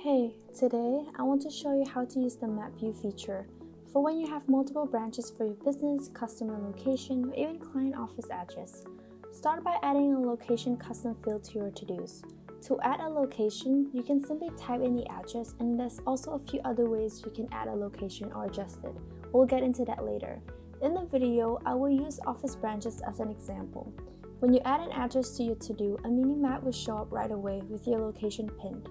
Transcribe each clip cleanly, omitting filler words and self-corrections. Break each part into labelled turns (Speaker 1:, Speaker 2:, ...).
Speaker 1: Hey, today I want to show you how to use the map view feature for when you have multiple branches for your business, customer location, or even client office address. Start by adding a location custom field to your to-dos. To add a location, you can simply type in the address, and there's also a few other ways you can add a location or adjust it. We'll get into that later. In the video, I will use office branches as an example. When you add an address to your to-do, a mini map will show up right away with your location pinned.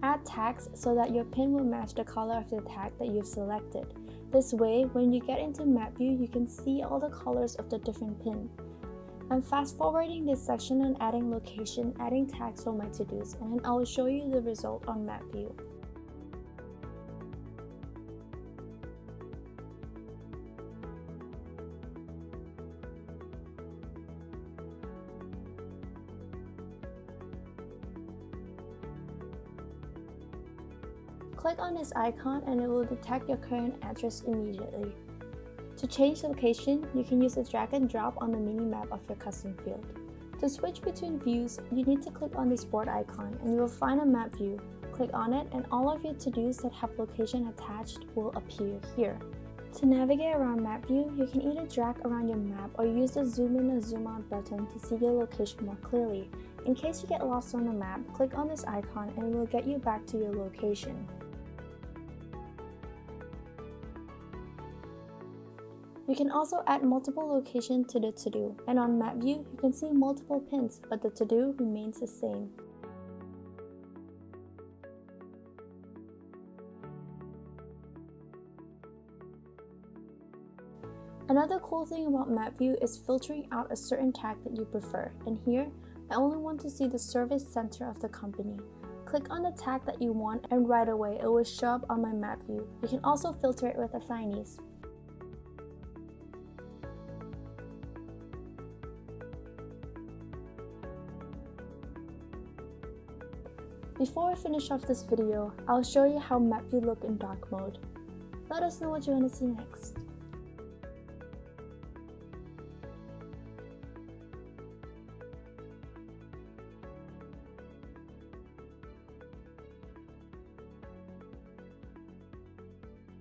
Speaker 1: Add tags so that your pin will match the color of the tag that you've selected. This way, when you get into map view, you can see all the colors of the different pin. I'm fast forwarding this section on adding location, adding tags for my to-dos, and then I will show you the result on map view. Click on this icon and it will detect your current address immediately. To change location, you can use a drag and drop on the mini map of your custom field. To switch between views, you need to click on this board icon and you will find a map view. Click on it and all of your to-dos that have location attached will appear here. To navigate around map view, you can either drag around your map or use the zoom in or zoom out button to see your location more clearly. In case you get lost on the map, click on this icon and it will get you back to your location. You can also add multiple locations to the to-do, and on map view, you can see multiple pins, but the to-do remains the same. Another cool thing about map view is filtering out a certain tag that you prefer, and here, I only want to see the service center of the company. Click on the tag that you want and right away it will show up on my map view. You can also filter it with assignees. Before I finish off this video, I'll show you how map view look in dark mode. Let us know what you want to see next.